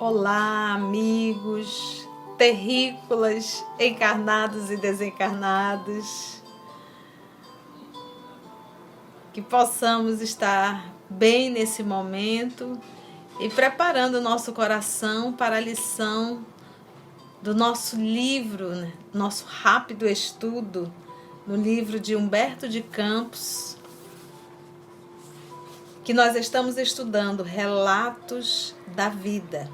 Olá, amigos, terrícolas, encarnados e desencarnados. Que possamos estar bem nesse momento e preparando o nosso coração para a lição do nosso livro, nosso rápido estudo no livro de Humberto de Campos, que nós estamos estudando Relatos da Vida,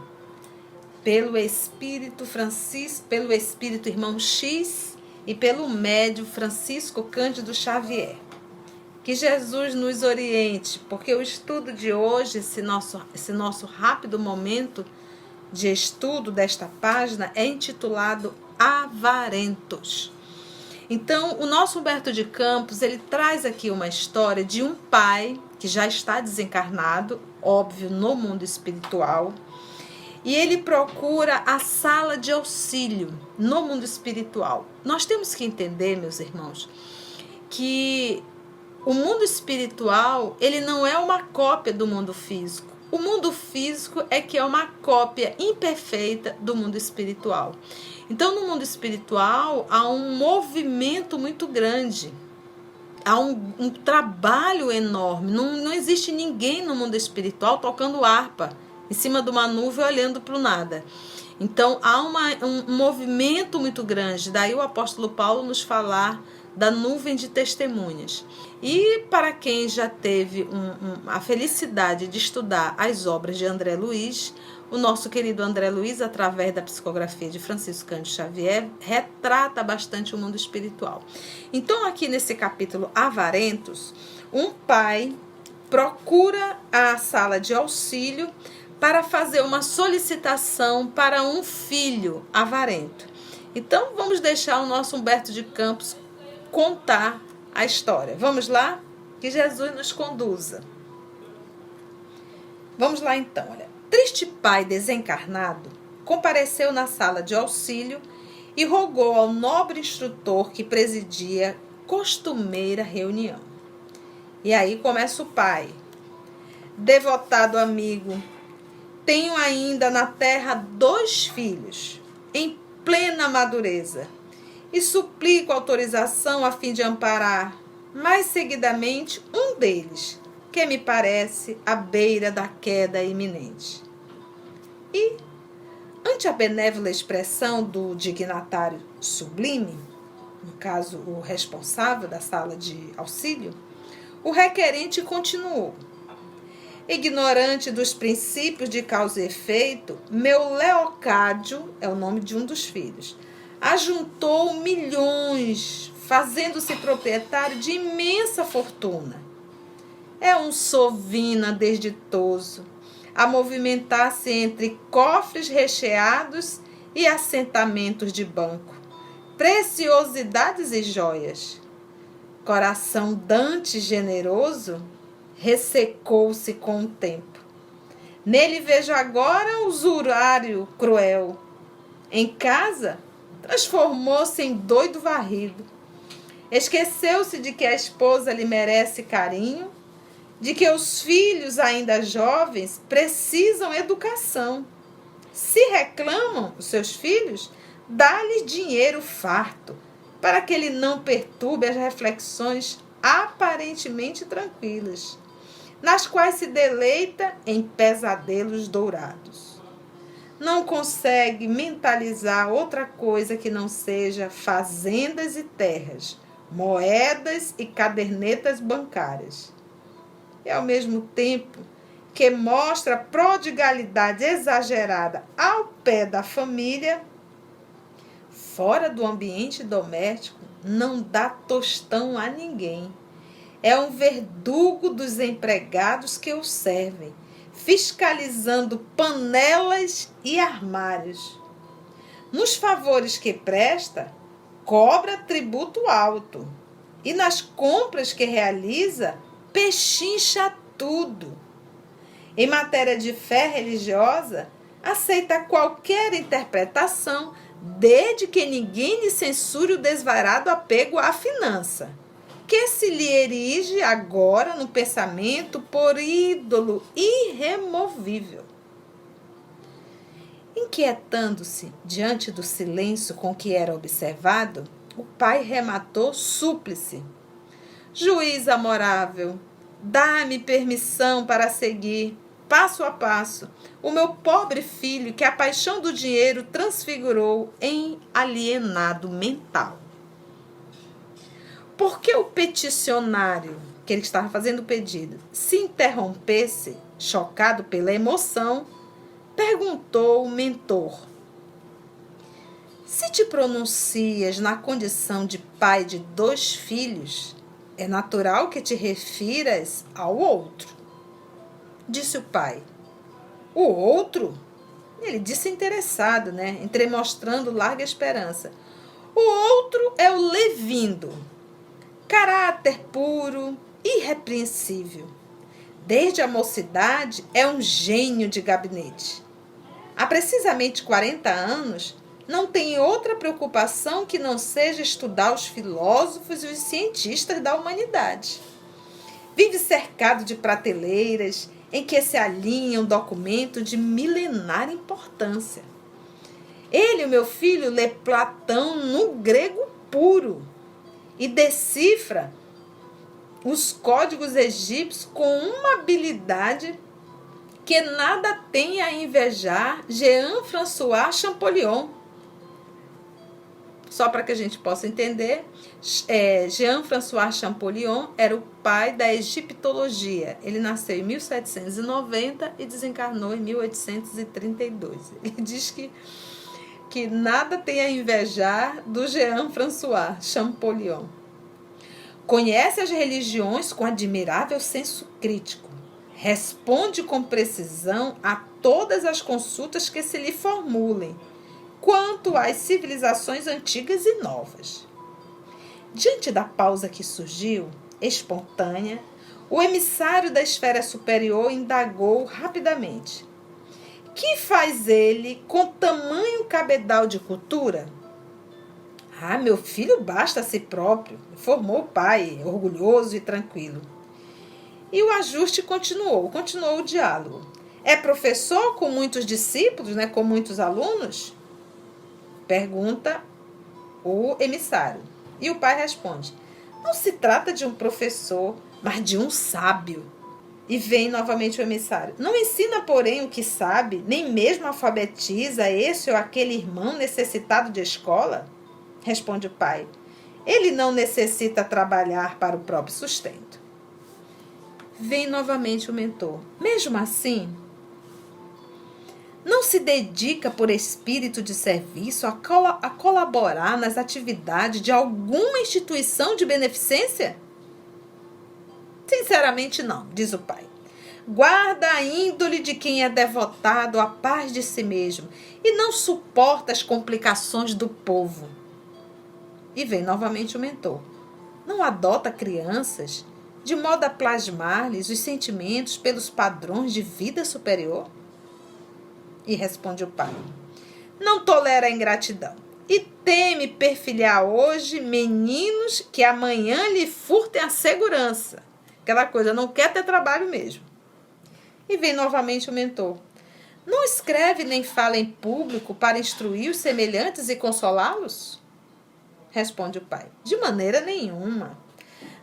pelo Espírito Francisco, pelo Espírito Irmão X e pelo médium Francisco Cândido Xavier. Que Jesus nos oriente, porque o estudo de hoje, esse nosso rápido momento de estudo desta página é intitulado Avarentos. Então, o nosso Humberto de Campos, ele traz aqui uma história de um pai que já está desencarnado, óbvio, no mundo espiritual, e ele procura a sala de auxílio no mundo espiritual. Nós temos que entender, meus irmãos, que o mundo espiritual, ele não é uma cópia do mundo físico. O mundo físico é que é uma cópia imperfeita do mundo espiritual. Então, no mundo espiritual, há um movimento muito grande. Há um trabalho enorme. Não existe ninguém no mundo espiritual tocando harpa em cima de uma nuvem olhando para o nada. Então, há um movimento muito grande. Daí o apóstolo Paulo nos falar da nuvem de testemunhas. E para quem já teve a felicidade de estudar as obras de André Luiz, o nosso querido André Luiz, através da psicografia de Francisco Cândido Xavier, retrata bastante o mundo espiritual. Então, aqui nesse capítulo Avarentos, um pai procura a sala de auxílio para fazer uma solicitação para um filho avarento. Então, vamos deixar o nosso Humberto de Campos contar a história. Vamos lá? Que Jesus nos conduza. Vamos lá então, olha. Triste pai desencarnado compareceu na sala de auxílio e rogou ao nobre instrutor que presidia costumeira reunião. E aí começa o pai. Devotado amigo, tenho ainda na terra 2 filhos, em plena madureza, e suplico autorização a fim de amparar, mais seguidamente, um deles, que me parece à beira da queda iminente. E, ante a benévola expressão do dignatário sublime, no caso o responsável da sala de auxílio, o requerente continuou. Ignorante dos princípios de causa e efeito, meu Leocádio, é o nome de um dos filhos, ajuntou milhões, fazendo-se proprietário de imensa fortuna. É um sovina desditoso, a movimentar-se entre cofres recheados e assentamentos de banco, preciosidades e joias. Coração dantes generoso, ressecou-se com o tempo. Nele vejo agora o usurário cruel. Em casa, transformou-se em doido varrido. Esqueceu-se de que a esposa lhe merece carinho, de que os filhos ainda jovens precisam educação. Se reclamam os seus filhos, dá-lhes dinheiro farto, para que ele não perturbe as reflexões aparentemente tranquilas, nas quais se deleita em pesadelos dourados. Não consegue mentalizar outra coisa que não seja fazendas e terras, moedas e cadernetas bancárias. E, ao mesmo tempo que mostra prodigalidade exagerada ao pé da família, fora do ambiente doméstico, não dá tostão a ninguém. É um verdugo dos empregados que o servem, fiscalizando panelas e armários. Nos favores que presta, cobra tributo alto. E nas compras que realiza, pechincha tudo. Em matéria de fé religiosa, aceita qualquer interpretação, desde que ninguém lhe censure o desvarado apego à finança, que se lhe erige agora no pensamento por ídolo irremovível. Inquietando-se diante do silêncio com que era observado, o pai rematou súplice: Juiz amorável, dá-me permissão para seguir, passo a passo, o meu pobre filho que a paixão do dinheiro transfigurou em alienado mental. Porque o peticionário, que ele estava fazendo o pedido, se interrompesse, chocado pela emoção, perguntou o mentor: Se te pronuncias na condição de pai de 2 filhos, é natural que te refiras ao outro. Disse o pai: O outro? Ele disse interessado, entremostrando larga esperança. O outro é o Levindo, caráter puro, irrepreensível. Desde a mocidade é um gênio de gabinete. Há precisamente 40 anos, não tem outra preocupação que não seja estudar os filósofos e os cientistas da humanidade. Vive cercado de prateleiras em que se alinham documentos de milenar importância. Ele, o meu filho, lê Platão no grego puro e decifra os códigos egípcios com uma habilidade que nada tem a invejar Jean-François Champollion. Só para que a gente possa entender, Jean-François Champollion era o pai da egiptologia. Ele nasceu em 1790 e desencarnou em 1832. Ele diz que nada tem a invejar do Jean-François Champollion. Conhece as religiões com admirável senso crítico. Responde com precisão a todas as consultas que se lhe formulem quanto às civilizações antigas e novas. Diante da pausa que surgiu, espontânea, o emissário da esfera superior indagou rapidamente: Que faz ele com tamanho cabedal de cultura? Ah, meu filho basta a si próprio, informou o pai, orgulhoso e tranquilo. E o ajuste continuou o diálogo. É professor com muitos discípulos, com muitos alunos? Pergunta o emissário. E o pai responde: Não se trata de um professor, mas de um sábio. E vem novamente o emissário. Não ensina, porém, o que sabe, nem mesmo alfabetiza esse ou aquele irmão necessitado de escola? Responde o pai. Ele não necessita trabalhar para o próprio sustento. Vem novamente o mentor. Mesmo assim, não se dedica por espírito de serviço a colaborar nas atividades de alguma instituição de beneficência? Sinceramente não, diz o pai. Guarda a índole de quem é devotado à paz de si mesmo e não suporta as complicações do povo. E vem novamente o mentor. Não adota crianças de modo a plasmar-lhes os sentimentos pelos padrões de vida superior? E responde o pai. Não tolera a ingratidão e teme perfilhar hoje meninos que amanhã lhe furtem a segurança. Aquela coisa, não quer ter trabalho mesmo. E vem novamente o mentor. Não escreve nem fala em público para instruir os semelhantes e consolá-los? Responde o pai. De maneira nenhuma.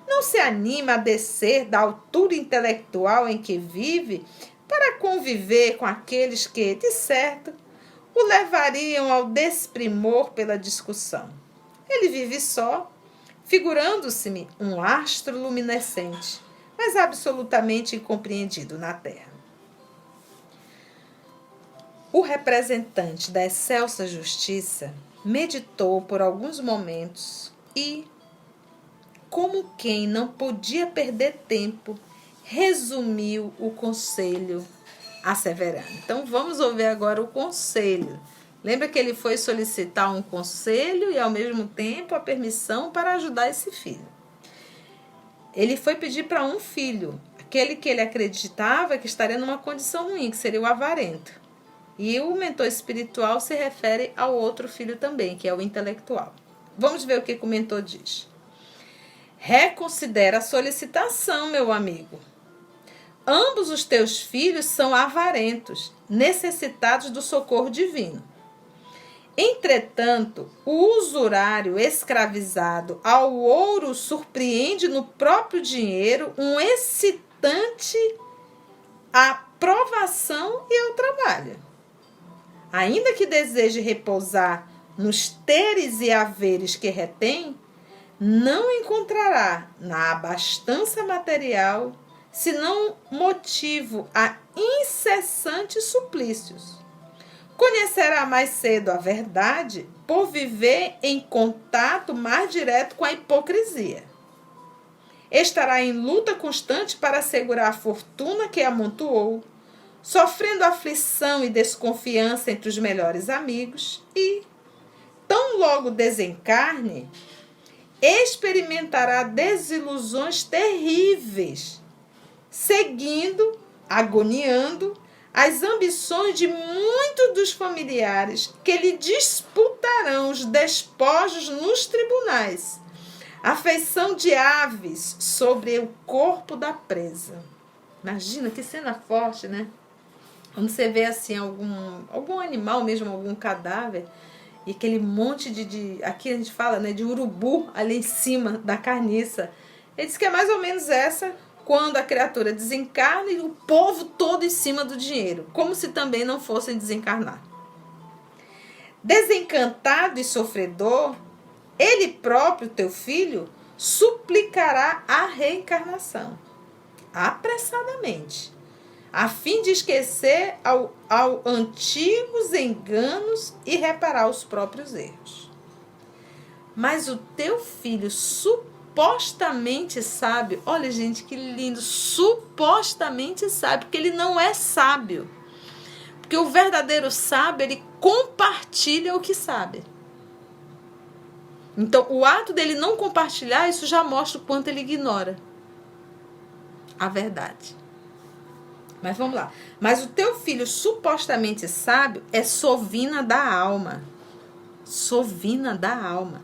Não se anima a descer da altura intelectual em que vive para conviver com aqueles que, de certo, o levariam ao desprimor pela discussão. Ele vive só, figurando-se-me um astro luminescente, mas absolutamente incompreendido na terra. O representante da excelsa justiça meditou por alguns momentos e, como quem não podia perder tempo, resumiu o conselho asseverando. Então, vamos ouvir agora o conselho. Lembra que ele foi solicitar um conselho e, ao mesmo tempo, a permissão para ajudar esse filho. Ele foi pedir para um filho, aquele que ele acreditava que estaria numa condição ruim, que seria o avarento. E o mentor espiritual se refere ao outro filho também, que é o intelectual. Vamos ver o que o mentor diz. Reconsidera a solicitação, meu amigo. Ambos os teus filhos são avarentos, necessitados do socorro divino. Entretanto, o usurário escravizado ao ouro surpreende no próprio dinheiro um excitante à provação e ao trabalho. Ainda que deseje repousar nos teres e haveres que retém, não encontrará na abastança material senão motivo a incessantes suplícios. Conhecerá mais cedo a verdade por viver em contato mais direto com a hipocrisia. Estará em luta constante para assegurar a fortuna que amontoou, sofrendo aflição e desconfiança entre os melhores amigos e, tão logo desencarne, experimentará desilusões terríveis, seguindo, agoniando, as ambições de muitos dos familiares que lhe disputarão os despojos nos tribunais, a feição de aves sobre o corpo da presa. Imagina que cena forte, né? Quando você vê assim algum animal mesmo, algum cadáver, e aquele monte aqui a gente fala, né, de urubu ali em cima da carniça. Ele diz que é mais ou menos essa quando a criatura desencarna e o povo todo em cima do dinheiro, como se também não fossem desencarnar. Desencantado e sofredor, ele próprio, teu filho, suplicará a reencarnação, apressadamente, a fim de esquecer ao antigos enganos e reparar os próprios erros. Mas o teu filho supostamente sábio, olha gente que lindo, supostamente sábio, porque ele não é sábio. Porque o verdadeiro sábio, ele compartilha o que sabe. Então, o ato dele não compartilhar, isso já mostra o quanto ele ignora a verdade. Mas vamos lá. Mas o teu filho supostamente sábio é sovina da alma. Sovina da alma.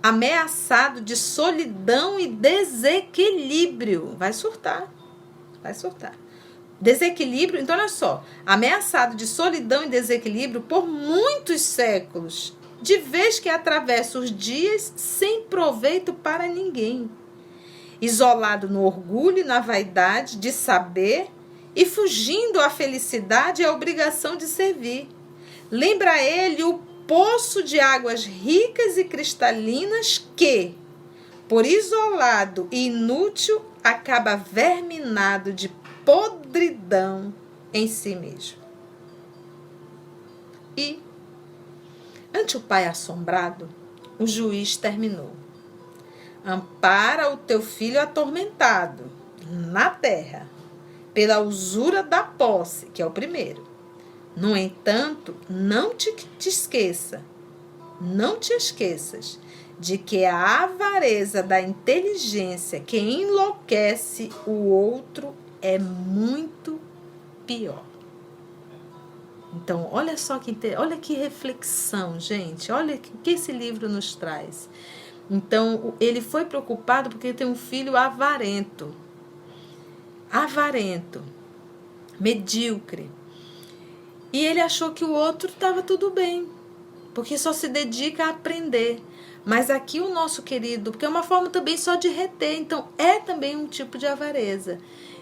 Ameaçado de solidão e desequilíbrio. Vai surtar. Vai surtar. Desequilíbrio, então olha só. Ameaçado de solidão e desequilíbrio por muitos séculos, de vez que atravessa os dias sem proveito para ninguém. Isolado no orgulho e na vaidade de saber e fugindo à felicidade e à obrigação de servir. Lembra ele o poço de águas ricas e cristalinas que, por isolado e inútil, acaba verminado de podridão em si mesmo. E, ante o pai assombrado, o juiz terminou. Ampara o teu filho atormentado na terra pela usura da posse, que é o primeiro. No entanto, não te esqueças de que a avareza da inteligência que enlouquece o outro é muito pior. Então, olha só olha que reflexão, gente. Olha o que esse livro nos traz. Então, ele foi preocupado porque tem um filho avarento, medíocre. E ele achou que o outro estava tudo bem, porque só se dedica a aprender. Mas aqui o nosso querido, porque é uma forma também só de reter, então é também um tipo de avareza.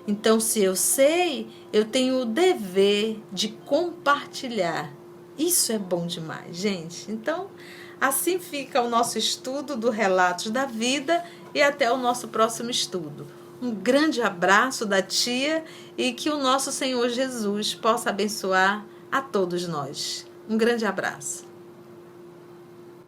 Então, se eu sei, eu tenho o dever de compartilhar. Isso é bom demais, gente. Então, assim fica o nosso estudo do Relatos da Vida e até o nosso próximo estudo. Um grande abraço da tia e que o nosso Senhor Jesus possa abençoar a todos nós. Um grande abraço.